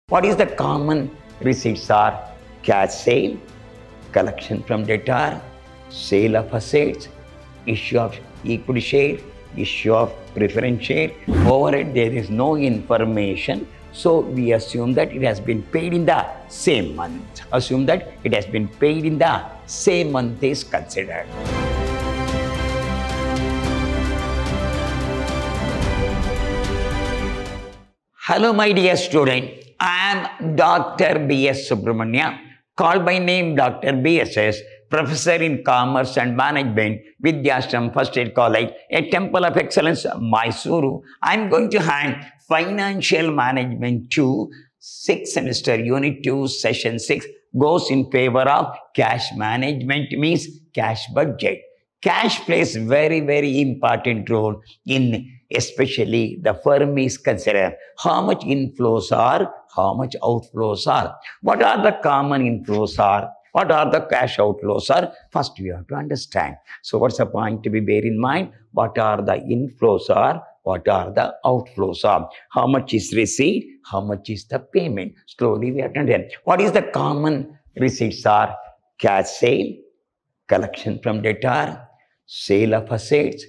What is the common receipts are? Cash sale, collection from debtor, sale of assets, issue of equity share, issue of preference share. Overhead, there is no information. So we assume that it has been paid in the same month. Assume that it has been paid in the same month is considered. Hello my dear student, I am Dr. B.S. Subramania, called by name Dr. B.S.S., Professor in Commerce and Management, Vidyashram First Aid College, a Temple of Excellence, Mysuru. I am going to hand Financial Management 2, 6th semester, Unit 2, Session 6, goes in favor of cash management, means cash budget. Cash plays very important role in especially the firm is considered how much inflows are, how much outflows are. What are the common inflows are? What are the cash outflows are? First we have to understand. So what's the point to be bear in mind? What are the inflows are? What are the outflows are? How much is receipt? How much is the payment? Slowly we have to understand. What is the common receipts are? Cash sale, collection from debtor, sale of assets,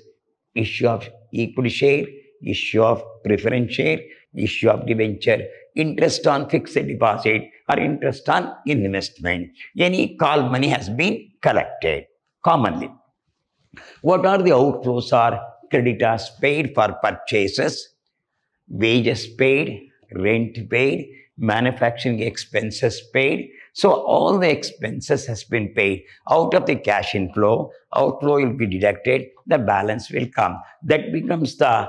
issue of equity share, issue of preference share, issue of debenture, interest on fixed deposit or interest on investment. Any call money has been collected commonly. What are the outflows are? Creditors paid for purchases, wages paid, rent paid, manufacturing expenses paid. So all the expenses has been paid. Out of the cash inflow, outflow will be deducted, the balance will come. That becomes the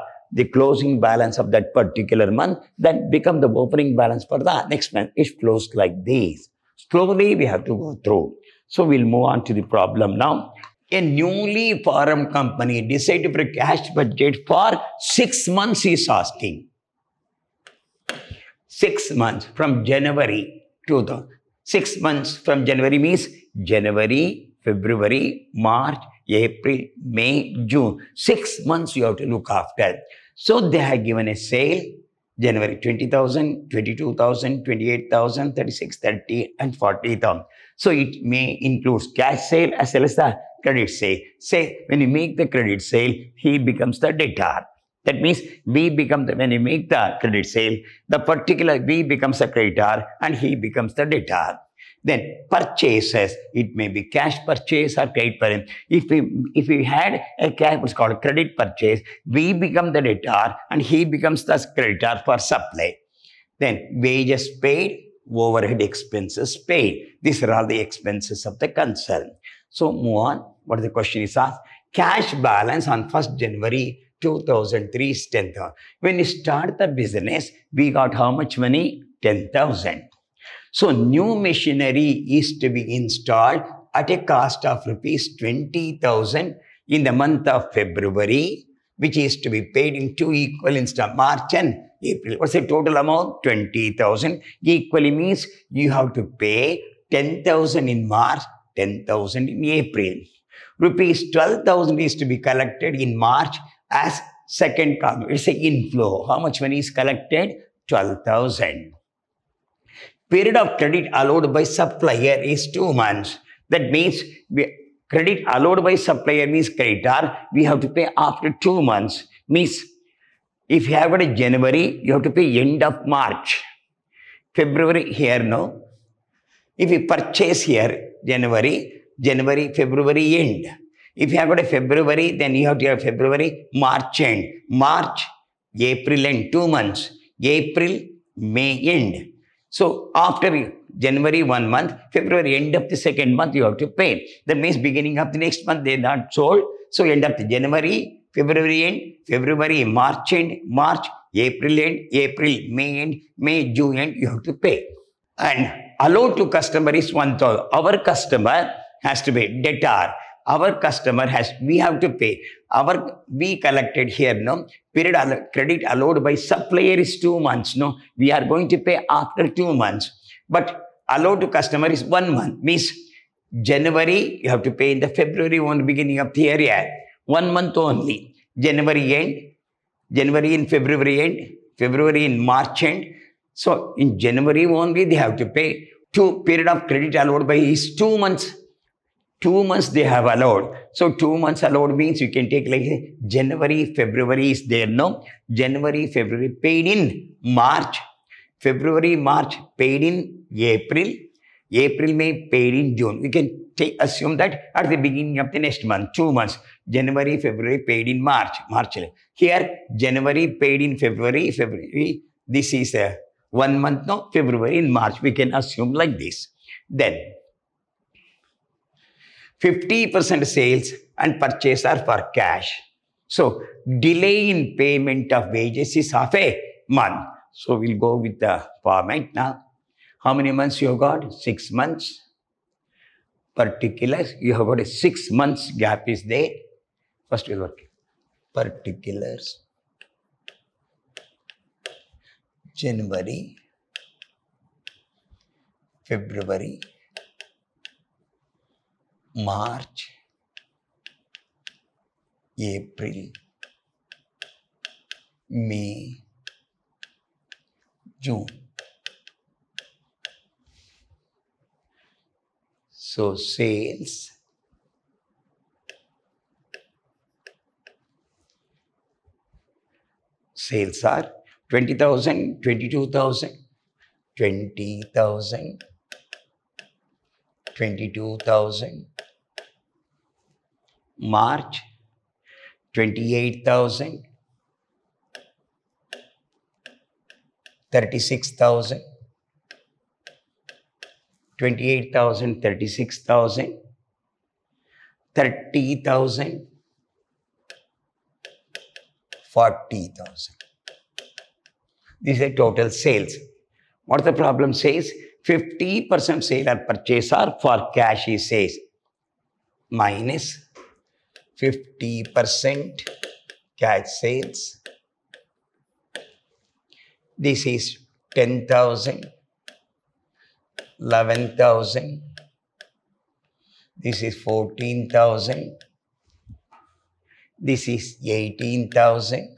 closing balance of that particular month. That becomes the opening balance for the next month. It flows like this. Slowly we have to go through. So we'll move on to the problem now. A newly formed company decided for a cash budget for 6 months is asking. 6 months from January to the 6 months from January means January, February, March, April, May, June. 6 months you have to look after. So they have given a sale, January 20,000, 22,000, 28,000, 36, 30 and 40,000. So it may include cash sale as well as the credit sale. Say when you make the credit sale, he becomes the debtor. That means we become when you make the credit sale, the particular we becomes a creditor and he becomes the debtor. Then purchases, it may be cash purchase or credit purchase. If we had a cash, what's called credit purchase, we become the debtor and he becomes the creditor for supply. Then wages paid, overhead expenses paid. These are all the expenses of the concern. So move on. What the question is asked? Cash balance on 1st January 2003 is 10,000. When we start the business, we got how much money? 10,000. So new machinery is to be installed at a cost of rupees 20,000 in the month of February, which is to be paid in 2 equal installments, March and April. What's the total amount? 20,000. Equally means you have to pay 10,000 in March, 10,000 in April. Rupees 12,000 is to be collected in March as second column. It's an inflow. How much money is collected? 12,000. Period of credit allowed by supplier is 2 months. That means credit allowed by supplier means creditor. We have to pay after 2 months. Means if you have got a January, you have to pay end of March. February here, no. If you purchase here, January, February end. If you have got a February, then you have to have February, March end. March, April end, 2 months. April, May end. So after January 1 month, February end of the second month you have to pay. That means beginning of the next month they are not sold. So end of the January, February end, February, March end, March, April end, April, May end, May, June end you have to pay. And allowed to customer is 1,000. Our customer has to pay debtor. Our customer we have to pay. We collected here, no, period credit allowed by supplier is 2 months, no, we are going to pay after 2 months. But allowed to customer is 1 month, means January you have to pay in the February 1 beginning of the year, 1 month only. January end, January in February end, February in March end, So in January only they have to pay. Period of credit allowed by is 2 months. 2 months they have allowed. So 2 months allowed means you can take like January, February is there, no? January, February paid in March. February, March paid in April. April, May paid in June. We can assume that at the beginning of the next month, 2 months. January, February paid in March. Here, January paid in February. February. This is 1 month, no? February in March. We can assume like this. Then 50% sales and purchase are for cash. So delay in payment of wages is half a month. So we'll go with the format now. How many months you have got? 6 months. Particulars, you have got a 6 months gap is there. First we'll work. Particulars. January, February, March, April, May, June. So sales are 20,000, 22,000, 20,000, 22,000, March 28,000, 36,000, 28,000, 36,000, 30,000, 40,000. This is a total sales. What the problem says? 50% sale or purchase are for cash, he says. Minus 50% cash sales. This is 10,000, 11,000. This is 14,000. This is 18,000.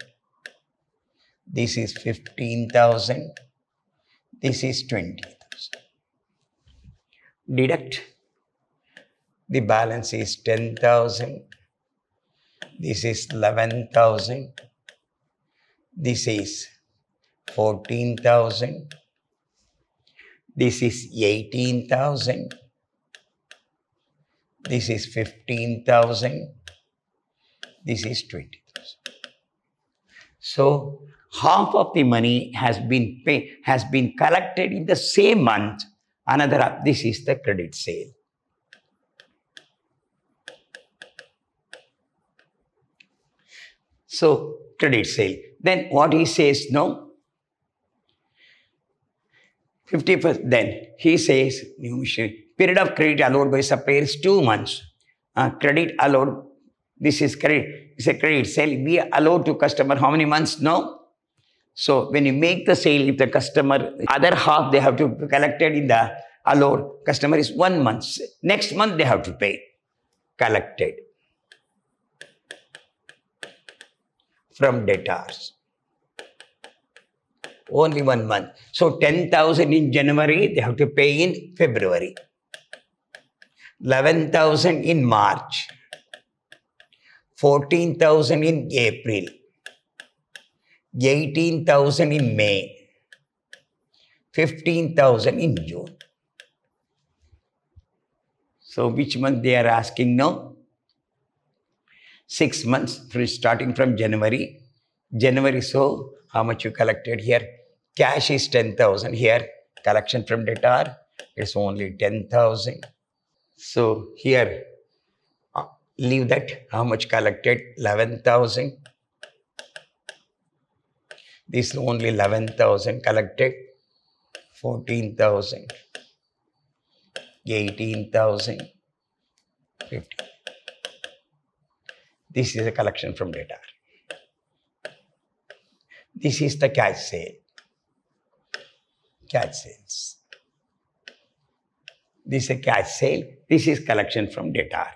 This is 15,000. This is 20,000. Deduct. The balance is 10,000. This is 11,000. This is 14,000. This is 18,000. This is 15,000. This is 20,000. So half of the money has been collected in the same month. Another, this is the credit sale. So credit sale. Then what he says, no? 50%. Then he says, period of credit allowed by supplier is 2 months. Credit allowed. This is credit. It's a credit sale. We are allowed to customer how many months? No. So when you make the sale, if the customer, other half they have to be collected in the allowed, customer is 1 month. Next month they have to pay. Collected from debtors. Only 1 month. So 10,000 in January, they have to pay in February. 11,000 in March. 14,000 in April. 18,000 in May. 15,000 in June. So which month they are asking now? 6 months, starting from January. January, so how much you collected here? Cash is 10,000 here. Collection from debtor is only 10,000. So here, leave that. How much collected? 11,000. This is only 11,000 collected. 14,000. 18,000. 15. This is a collection from debtor. This is the cash sale. Cash sales. This is a cash sale. This is collection from debtor.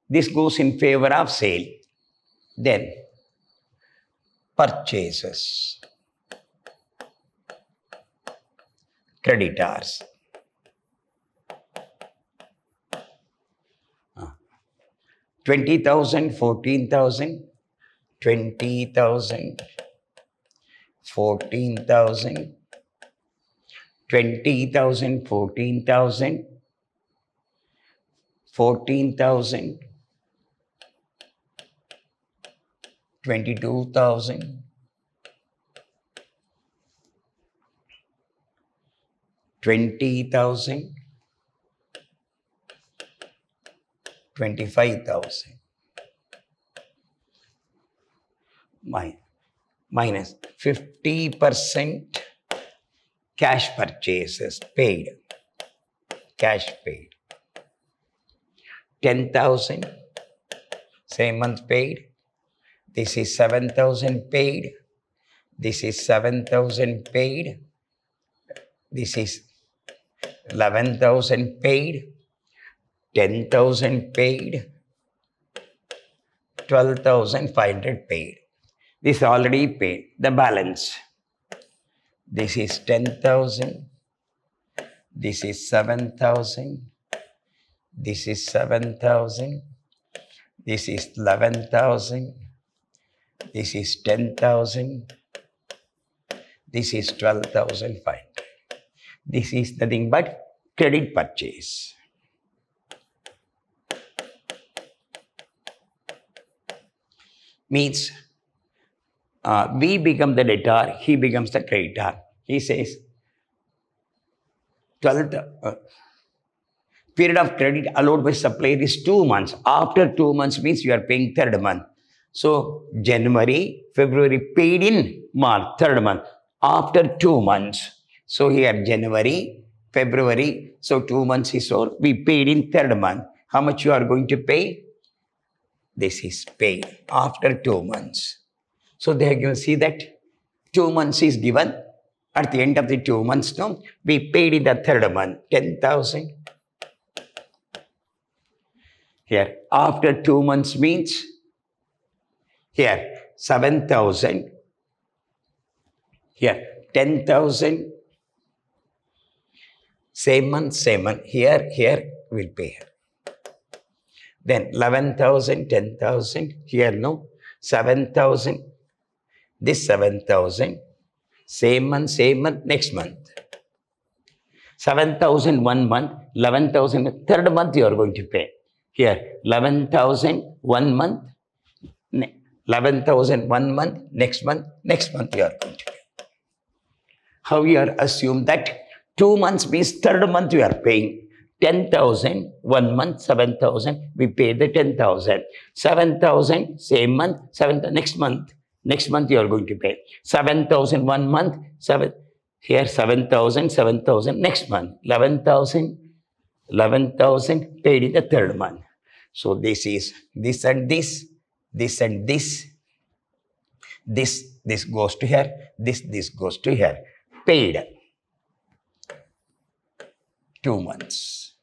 This goes in favor of sale. Then purchases. creditors. 20,000, 14,000, 20,000, 14,000, 20,000, 14,000, 14,000, 22,000, 20,000, 25,000 minus 50% cash purchases paid, cash paid. 10,000 same month paid. This is 7,000 paid. This is 7,000 paid. This is 11,000 paid. 10,000 paid. 12,500 paid. This is already paid. The balance. This is 10,000. This is 7,000. This is 7,000. This is 11,000. This is 10,000. This is 12,500. This is nothing but credit purchase. Means we become the debtor, he becomes the creditor. He says, 12th period of credit allowed by supplier is 2 months. After 2 months means you are paying third month. So January, February paid in March, third month. After 2 months. So here January, February, so 2 months is over. We paid in third month. How much you are going to pay? This is paid after 2 months. So there you see that 2 months is given. At the end of the 2 months, no, we paid in the third month 10,000. Here after 2 months means here 7,000. Here 10,000. Same month, same month. Here we'll pay here. Then 11,000, 10,000. Here no, 7,000. This 7,000. Same month, next month. 7,000 1 month, 11,000 third month you are going to pay. Here 11,000 1 month, 11,000 1 month, next month you are going to pay. How you are assume that 2 months means third month you are paying. 10,000 1 month, 7,000 we pay the 10,000. 7,000 same month, 7,000 next month you are going to pay. 7,000 1 month, 7 here 7,000 next month. 11,000 paid in the third month. So this is this and this and this. This goes to here. This goes to here. Paid 2 months.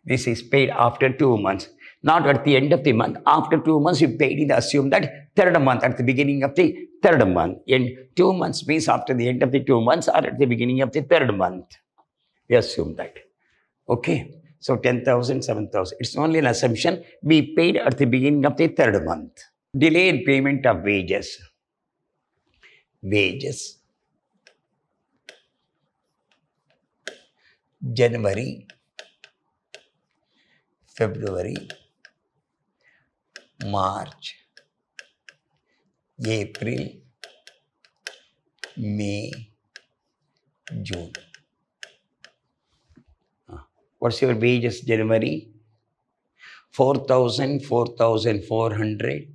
This is paid after 2 months. Not at the end of the month. After 2 months, you paid it. Assume that third month, at the beginning of the third month. And 2 months means after the end of the 2 months or at the beginning of the third month. We assume that. Okay. So 10,000, 7,000. It's only an assumption. We paid at the beginning of the third month. Delayed payment of wages. Wages. January, February, March, April, May, June. What's your wages January? 4,000, 4,400,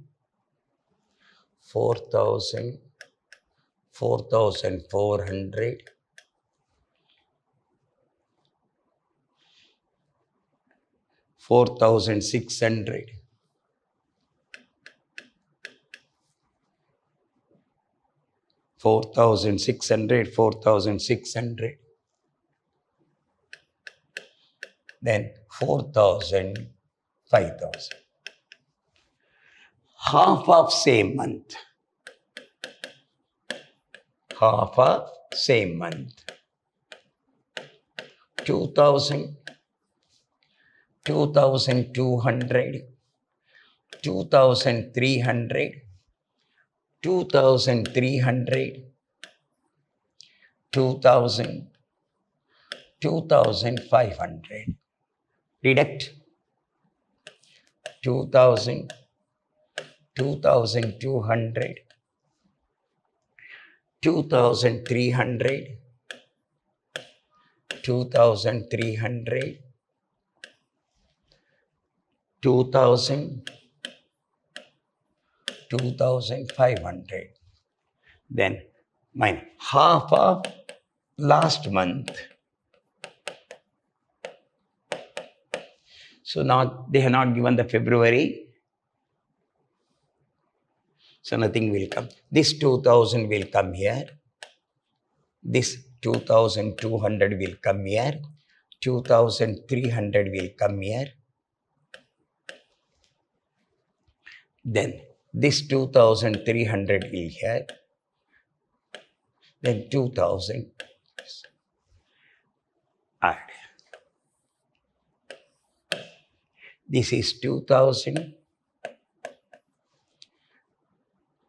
4,000, 4,400, 4,600, 4,600, 4,600, then 4,000, 5,000. Half of same month. Half of same month. 2,000, 2,200, 2,300, 2,300, 2,000, 2,500. Deduct 2,000, 2,200, 2,300, 2,300, 2,000, 2,500. Then minus half of last month. So now they have not given the February. So nothing will come. This 2,000 will come here. This 2,200 will come here. 2,300 will come here. Then this 2,300 will here. Then 2,000. Add. This is 2,000.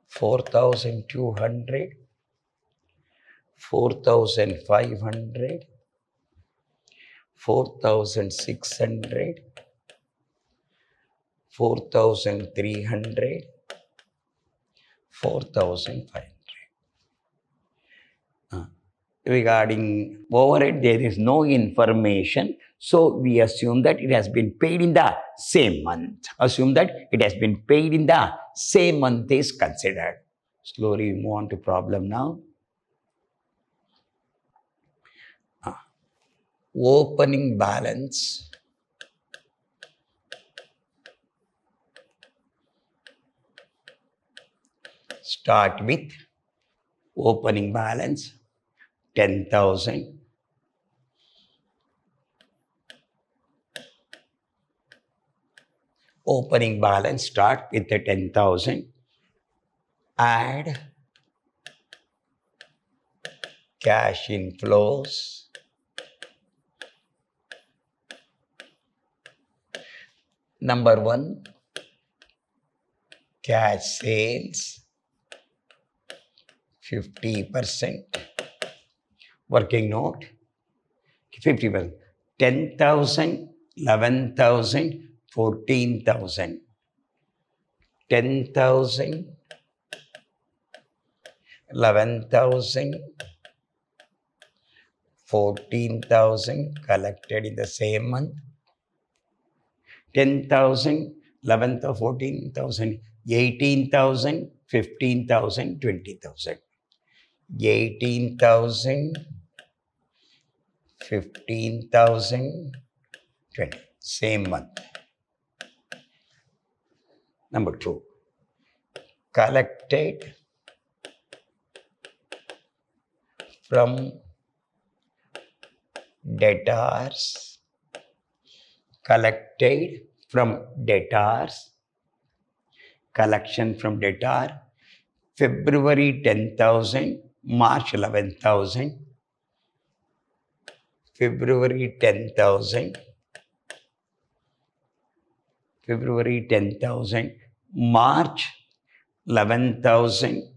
4,200. 4,500. 4,600. 4,300. 4,500. Regarding overhead, there is no information. So we assume that it has been paid in the same month. Assume that it has been paid in the same month is considered. Slowly move on to problem now. Opening balance. Start with opening balance 10,000. Opening balance start with the 10,000. Add cash inflows. Number 1, cash sales 50%. Working note 50%. 10,000, 11,000, 14,000. 10,000, 11,000, 14,000 collected in the same month. 10,000, 11,000, 14,000, 18,000, 15,000, 20,000. 18,000, 15,000, 20. Same month. Number 2. Collected from debtors. Collected from debtors. Collection from debtor. February 10,000. March 11,000. February 10,000. February 10,000. March 11,000.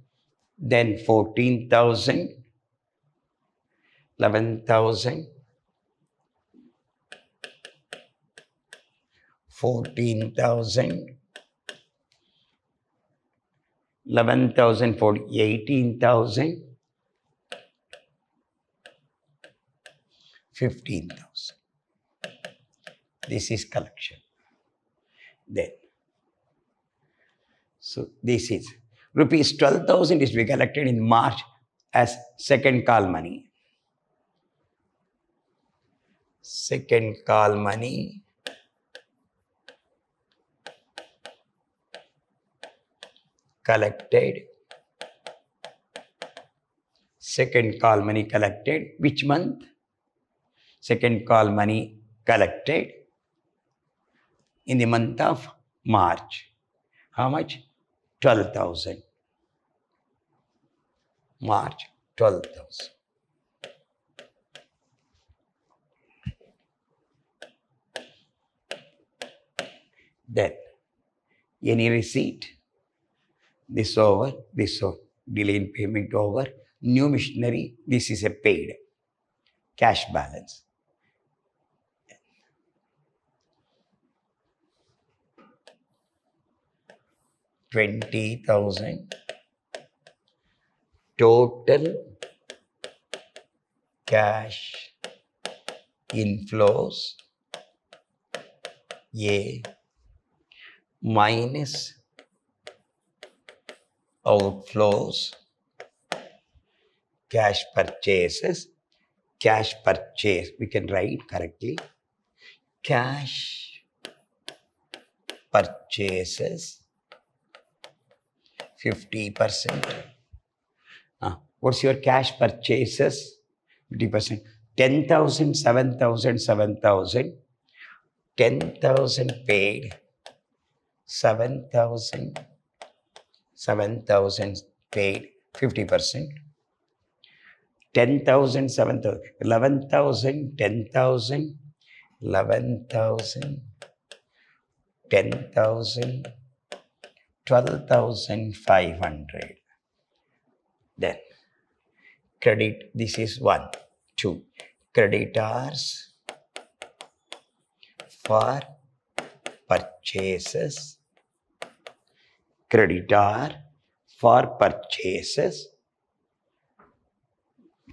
Then 14,000. 11,000. 14,000. 11,000 for 18,000. 15,000. This is collection. Then, so this is rupees 12,000 is to be collected in March as second call money. Second call money. Collected. Second call money collected. Which month? Second call money collected in the month of March. How much? 12,000. March, 12,000. Then, any receipt? This over, this over. Delay in payment over. New machinery, this is a paid. Cash balance. $20,000 total cash inflows A minus outflows, cash purchases, cash purchase, we can write correctly, cash purchases 50%. What's your cash purchases? 50%. 10,000, 7,000, 7,000. 10,000 paid. 7,000, 7,000 paid. 50%. 10,000, 7,000. 11,000, 10,000. 11,000. 10,000. 12,500. Then credit, this is 1, 2. Creditors for purchases. Creditor for purchases.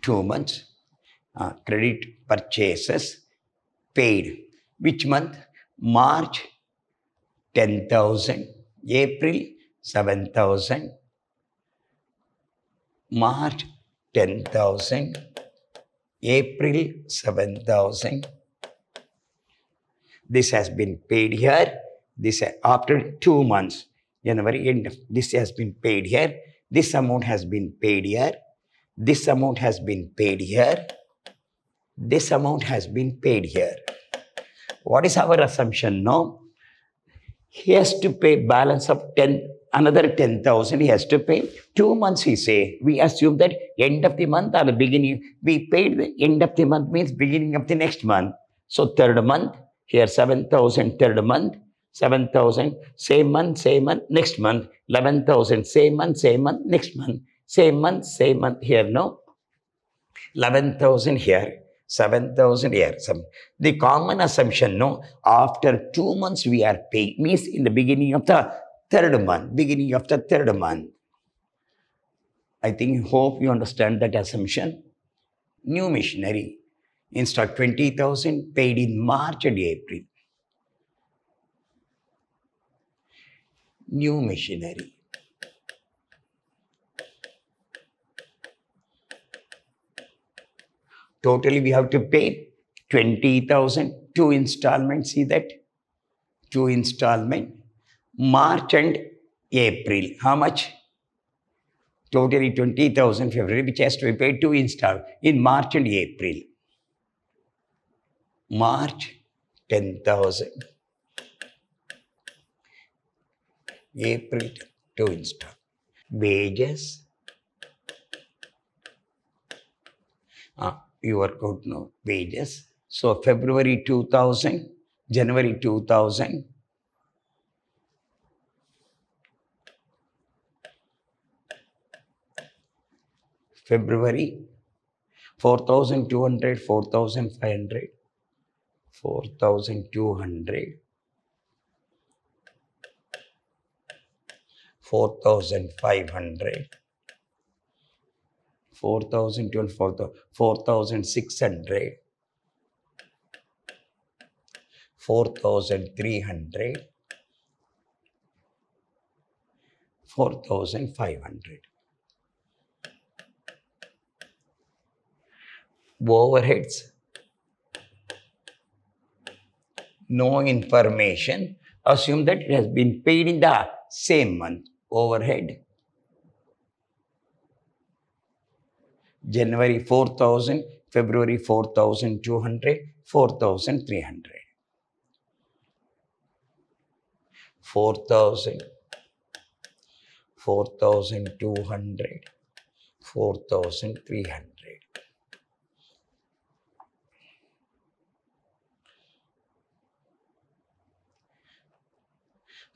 2 months. Credit purchases paid. Which month? March 10,000. April 7,000. March 10,000. April 7,000. This has been paid here. This after 2 months. January end. This has been paid here. This amount has been paid here. This amount has been paid here. This amount has been paid here. What is our assumption now? He has to pay balance of 10, another 10,000 he has to pay. 2 months he say. We assume that end of the month or the beginning. We paid the end of the month means beginning of the next month. So third month, here 7,000 third month. 7,000, same month, next month. 11,000, same month, next month. Same month, here, no? 11,000 here, 7,000 here. The common assumption, no? After 2 months we are paying, means in the beginning of the third month, I hope you understand that assumption. New machinery, instead 20,000 paid in March and April. New machinery. Totally we have to pay 20,000, 2 installments, see that? 2 installment. March and April. How much? Totally 20,000 February, which has to be paid 2 installments in March and April. March 10,000. April 2 installments. Wages. You work out now, wages. So February 2,000, January 2,000. February 4,200, 4,500, 4,200, 4,500. 4,200, 4,600, 4,300, 4,500. Overheads, no information. Assume that it has been paid in the same month. Overhead. January 4,000, February 4,200, 4,300. 4,000, 4,200, 4,300.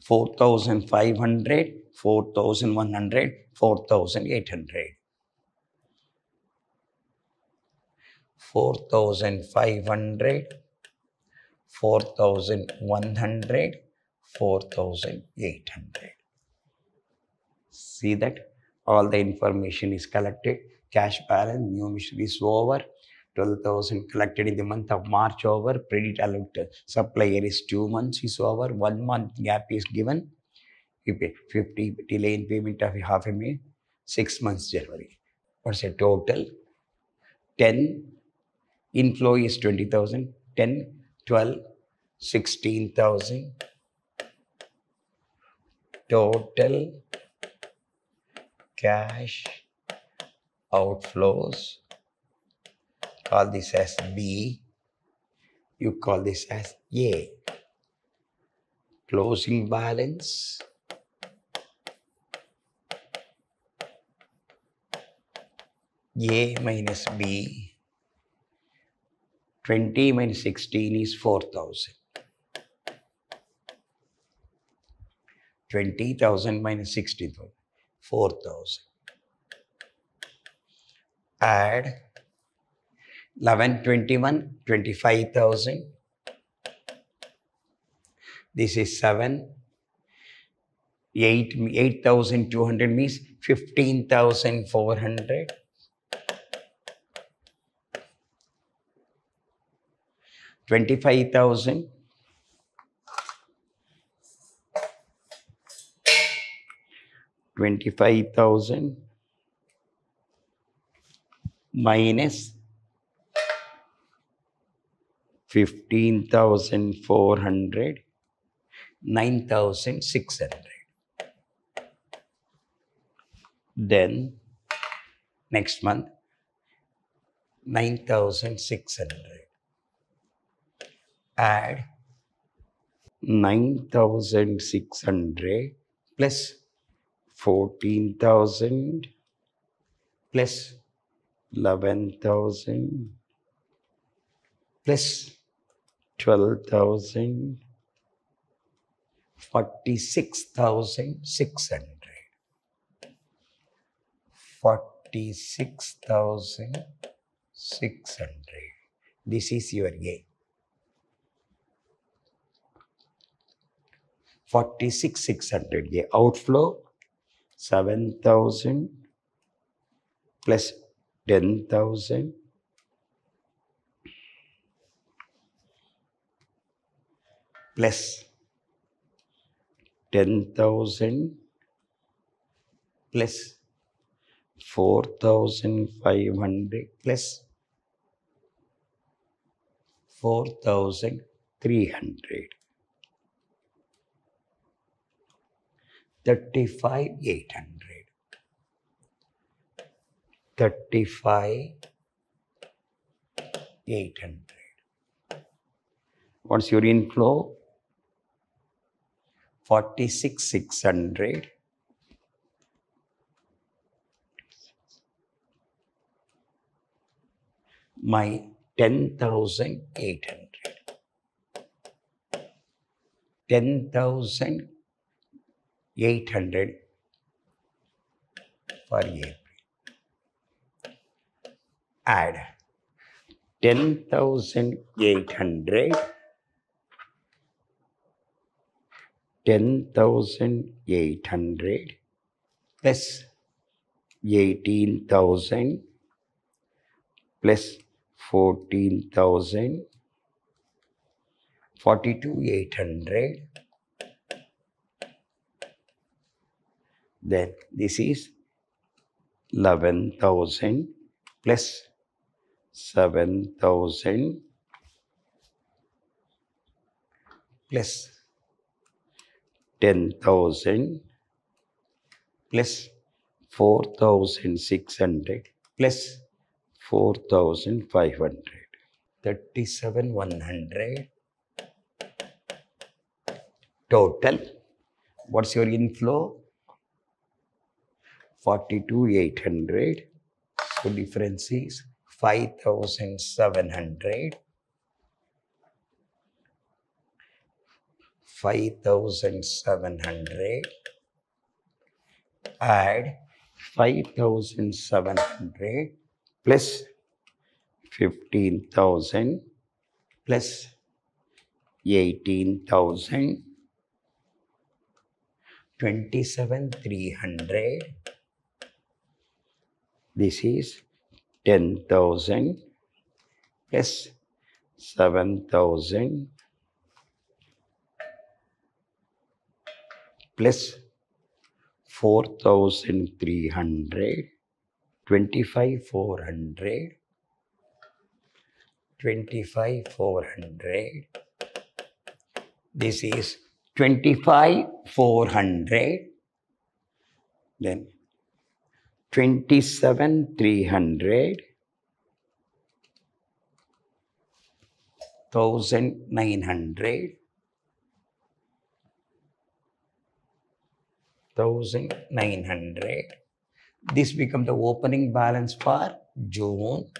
4,500, 4,100, 4,800. 4,500, 4,100, 4,800. See that all the information is collected. Cash balance, new mission is over. 12,000 collected in the month of March over. Credit allowed supplier is 2 months is over. 1 month gap is given. You pay 50 delay in payment of half a million. 6 months January. What's the total? 10 inflow is 20,000. 10, 12, 16,000. Total cash outflows. Call this as B. You call this as A. Closing balance. A minus B. 20 minus 16 is 4,000. 20,000 minus 16,000. 4,000. Add 11, 21, 25,000. This is 7. 8,200 means 15,400. 25,000. 25,000 minus 15,400, 9,600. Then next month 9,600. Add 9,600 plus 14,000 plus 11,000 plus 12,000, 46,600. 46,600. This is your gain. 46,600 gain. Outflow 7,000 plus 10,000 plus 10,000 plus 4,500 plus 4,300. 35,800. 35,800. What's your inflow? 46,600 my 10,800. 10,800 for April. Add 10,800, 10,800 plus 18,000 plus 14,000, 42,800. Then this is 11,000 plus 7,000 plus 10,000 plus 4,600 plus 4,500. 37,100. Total. What's your inflow? 42,800. So difference is 5,700. 5,700, add 5,700 plus 15,000 plus 18,000, 27,300. This is 10,000 plus 7,000 plus 4,300, 25,400, 25,400. This is 25,400. Then 27,300, 1,900, 1,900. This becomes the opening balance for June.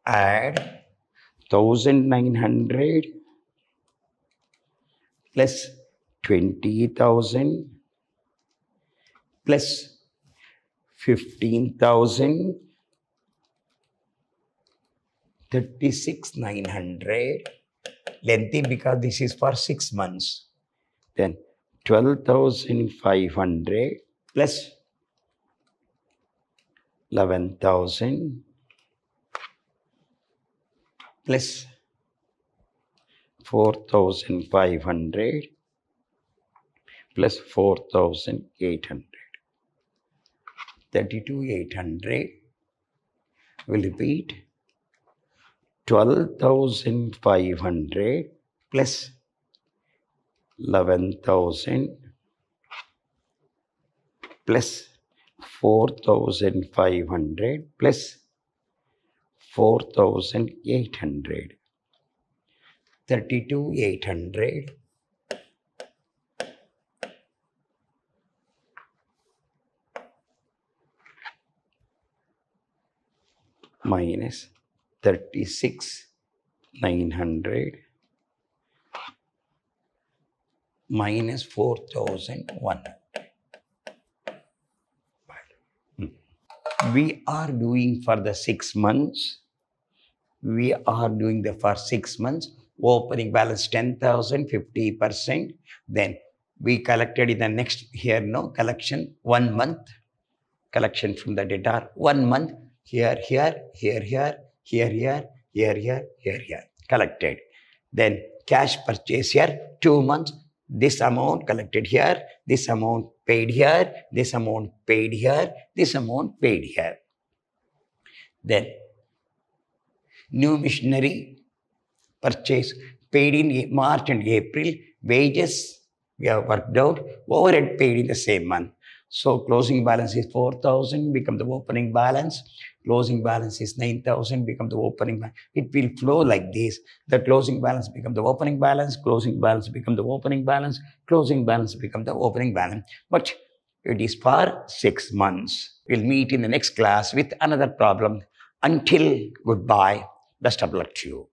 Add 1,900 plus 20,000 plus 15,000, 36,900. Lengthy because this is for 6 months. Then 12,500 plus 11,000 plus 4,500 plus 4,800. 32,800. We'll repeat. 12,500 plus 11,000 plus 4,500 plus 4,800. 32,800. Minus 36,900 minus 4,100. We are doing for the 6 months. We are doing the for 6 months. Opening balance 10,000, 50%. Then we collected in the next here, no collection 1 month. Collection from the debtor 1 month. Here, here, here, here, here, here, here, here, here, here. Collected. Then cash purchase here 2 months. This amount collected here, this amount paid here, this amount paid here, this amount paid here. Then new machinery purchase paid in March and April. Wages we have worked out. Overhead paid in the same month. So closing balance is 4,000, become the opening balance. Closing balance is 9,000, become the opening balance. It will flow like this. The closing balance become the opening balance. Closing balance become the opening balance. Closing balance become the opening balance. But it is for 6 months. We'll meet in the next class with another problem. Until goodbye. Best of luck to you.